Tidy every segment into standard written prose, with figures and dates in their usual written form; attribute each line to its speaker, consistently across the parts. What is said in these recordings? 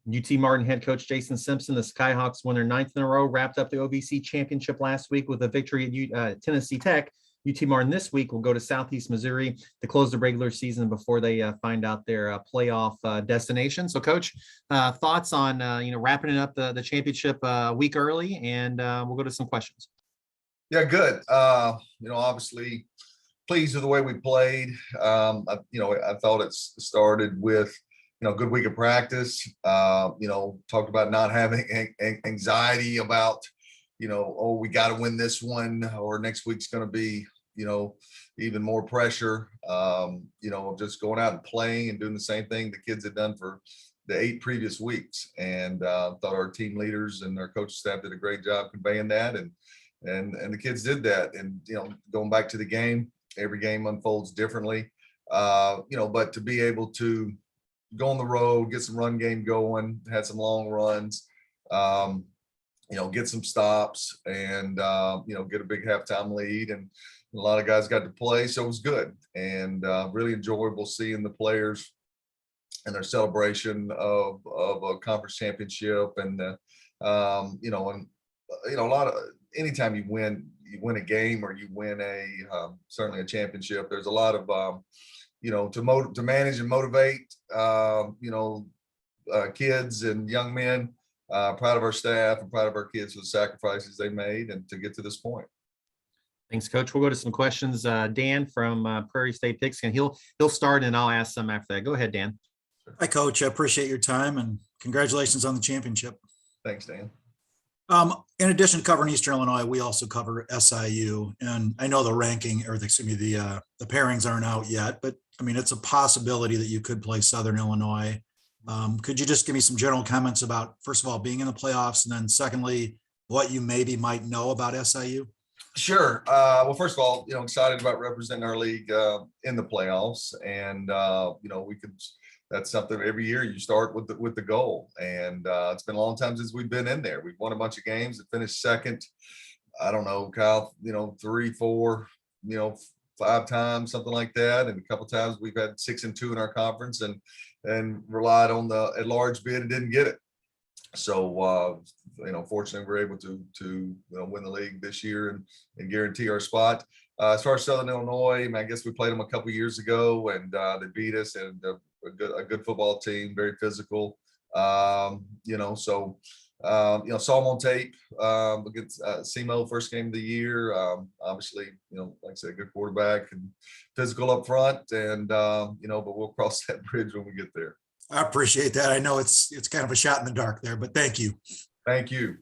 Speaker 1: UT Martin head coach Jason Simpson, the Skyhawks won their 9th in a row, wrapped up the OVC Championship last week with a victory at Tennessee Tech. UT Martin this week will go to Southeast Missouri to close the regular season before they find out their playoff destination. So, Coach, thoughts on wrapping up the championship a week early, and we'll go to some questions.
Speaker 2: Yeah, good. Obviously pleased with the way we played. I thought it started with good week of practice. Talked about not having anxiety about we got to win this one, or next week's going to be, even more pressure, just going out and playing and doing the same thing the kids had done for the 8 previous weeks. And thought our team leaders and our coaching staff did a great job conveying that. And the kids did that. And, going back to the game, every game unfolds differently, but to be able to go on the road, get some run game going, had some long runs, get some stops, and get a big halftime lead, and a lot of guys got to play, so it was good, and really enjoyable seeing the players and their celebration of a conference championship, and a lot of, anytime you win a game, or you win certainly a championship, there's a lot of to manage and motivate kids and young men. Proud of our staff and proud of our kids for the sacrifices they made and to get to this point.
Speaker 1: Thanks, Coach. We'll go to some questions. Dan from Prairie State Pigskin. He'll start, and I'll ask some after that. Go ahead, Dan.
Speaker 3: Hi, Coach. I appreciate your time, and congratulations on the championship.
Speaker 2: Thanks, Dan.
Speaker 3: In addition to covering Eastern Illinois, we also cover SIU, and I know the pairings aren't out yet, but I mean, it's a possibility that you could play Southern Illinois. Could you just give me some general comments about, first of all, being in the playoffs, and then secondly, what you might know about SIU?
Speaker 2: Sure. Well, first of all, excited about representing our league in the playoffs, and that's something every year you start with the goal, and it's been a long time since we've been in there. We've won a bunch of games and finished second. I don't know, Kyle, 3, 4, 5 times, something like that, and a couple of times we've had 6-2 in our conference, and relied on the at-large bid and didn't get it. So, fortunately, we're able to win the league this year and guarantee our spot. As far as Southern Illinois, I guess we played them a couple years ago, and they beat us, and a good football team, very physical. Saw them on tape against SEMO, first game of the year. Obviously, like I said, good quarterback and physical up front, and but we'll cross that bridge when we get there.
Speaker 3: I appreciate that. I know it's kind of a shot in the dark there, but thank you.
Speaker 2: Thank you.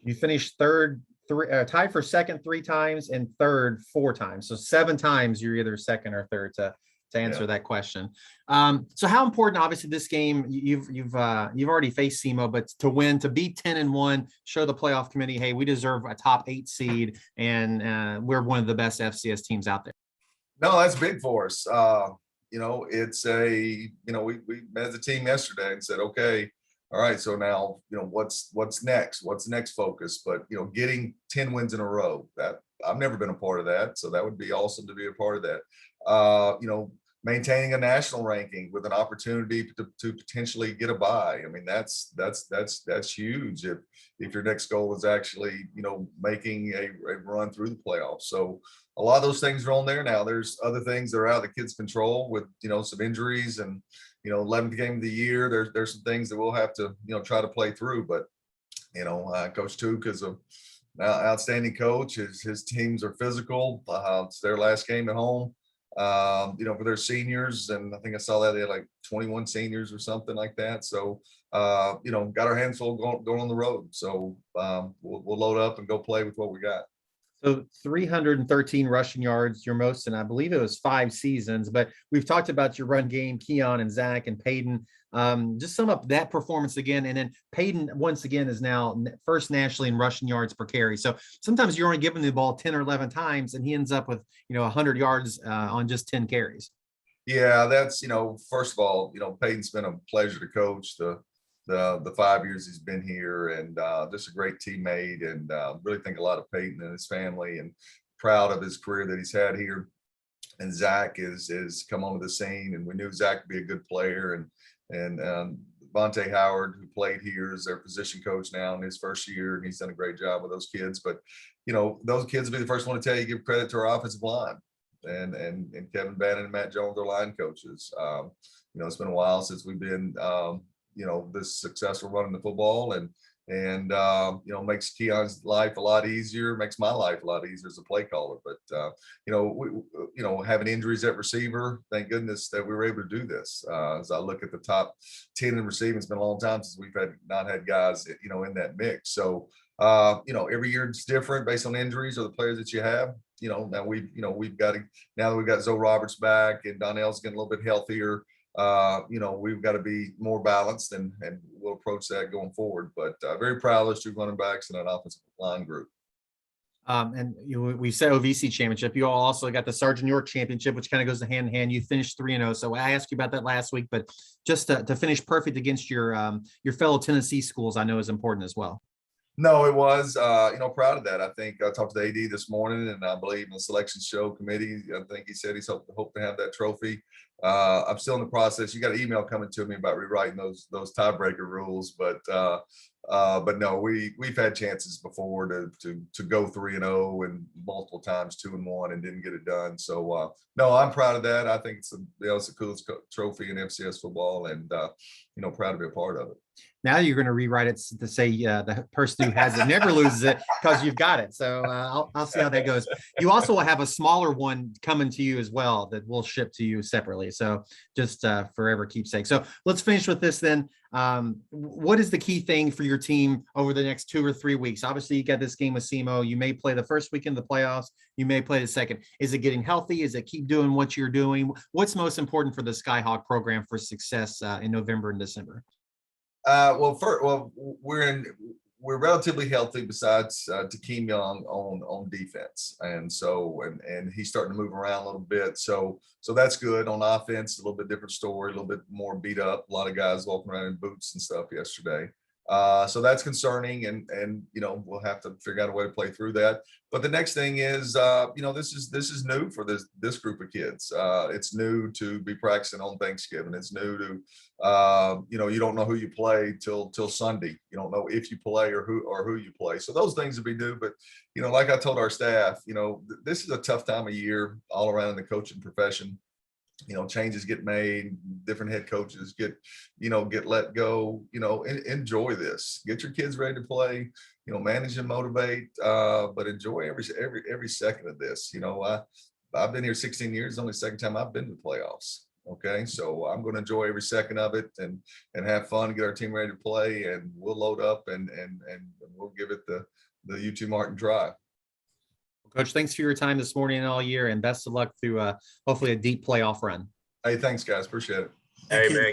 Speaker 1: You finished tied for second 3 times and third 4 times. So 7 times you're either second or third to answer that question. So how important, obviously, this game, you've already faced SEMO, but to win, to be 10-1, show the playoff committee, hey, we deserve a top 8 seed, and we're one of the best FCS teams out there.
Speaker 2: No, that's big for us. It's we met as a team yesterday and said, okay, all right, so now, what's next? What's the next focus? But, getting 10 wins in a row, that I've never been a part of that. So that would be awesome to be a part of that. Maintaining a national ranking with an opportunity to potentially get a bye. I mean, that's huge if your next goal is actually, making a run through the playoffs. So a lot of those things are on there now. There's other things that are out of the kids' control with, some injuries and, 11th game of the year. There's some things that we'll have to, try to play through. But, Coach Tuke is an outstanding coach. His teams are physical. It's their last game at home. For their seniors, and I think I saw that they had like 21 seniors or something like that. So, got our hands full going on the road. So we'll load up and go play with what we got.
Speaker 1: So 313 rushing yards, your most, and I believe it was 5 seasons. But we've talked about your run game, Keon and Zach and Peyton. Just sum up that performance again. And then Peyton, once again, is now first nationally in rushing yards per carry. So sometimes you're only giving the ball 10 or 11 times, and he ends up with, 100 yards on just 10 carries.
Speaker 2: Yeah, that's, first of all, Peyton's been a pleasure to coach the 5 years he's been here, and just a great teammate, and really think a lot of Peyton and his family, and proud of his career that he's had here. And Zach is come onto the scene, and we knew Zach would be a good player, and Vontae Howard, who played here, is their position coach now in his first year, and he's done a great job with those kids. But, those kids will be the first one to tell you, give credit to our offensive line and Kevin Bannon and Matt Jones, our line coaches. It's been a while since we've been, this successful running the football, and makes Keon's life a lot easier, makes my life a lot easier as a play caller. But, having injuries at receiver, thank goodness that we were able to do this. As I look at the top 10 in receiving, it's been a long time since we've not had guys, in that mix. So, every year it's different based on injuries or the players that you have. Now we've got now that we've got Zoe Roberts back and Donnell's getting a little bit healthier. We've got to be more balanced, and we'll approach that going forward. But very proud of those two running backs and that offensive line group.
Speaker 1: We said OVC Championship. You all also got the Sergeant York Championship, which kind of goes hand in hand. You finished 3-0. So I asked you about that last week, but just to finish perfect against your fellow Tennessee schools, I know is important as well.
Speaker 2: No, it was, proud of that. I think I talked to the AD this morning, and I believe in the selection show committee, I think he said he's hope to have that trophy. I'm still in the process. You got an email coming to me about rewriting those tiebreaker rules, but no, we've had chances before to go 3-0 and multiple times 2-1 and didn't get it done. So no, I'm proud of that. I think it's the coolest trophy in FCS football, and proud to be a part of it.
Speaker 1: Now you're going to rewrite it to say the person who has it never loses it because you've got it. So I'll see how that goes. You also will have a smaller one coming to you as well that we'll ship to you separately. So just forever keepsake. So let's finish with this then. What is the key thing for your team over the next 2 or 3 weeks? Obviously, you got this game with SEMO. You may play the first weekend of the playoffs. You may play the second. Is it getting healthy? Is it keep doing what you're doing? What's most important for the Skyhawk program for success in November and December?
Speaker 2: We're relatively healthy besides Takeem Young on defense, and he's starting to move around a little bit, so that's good. On offense, a little bit different story, a little bit more beat up. A lot of guys walking around in boots and stuff yesterday. So that's concerning, and we'll have to figure out a way to play through that. But the next thing is, this is new for this group of kids. It's new to be practicing on Thanksgiving. It's new to, you don't know who you play till Sunday. You don't know if you play or who you play. So those things will be new. But like I told our staff, this is a tough time of year all around in the coaching profession. Changes get made, different head coaches get let go. Enjoy this. Get your kids ready to play. Manage and motivate, but enjoy every second of this. I've been here 16 years. Only the second time I've been to the playoffs. Okay, so I'm going to enjoy every second of it and have fun, get our team ready to play, and we'll load up and we'll give it the UT Martin try.
Speaker 1: Coach, thanks for your time this morning and all year, and best of luck through hopefully a deep playoff run.
Speaker 2: Hey, thanks, guys. Appreciate it.
Speaker 4: Hey, man.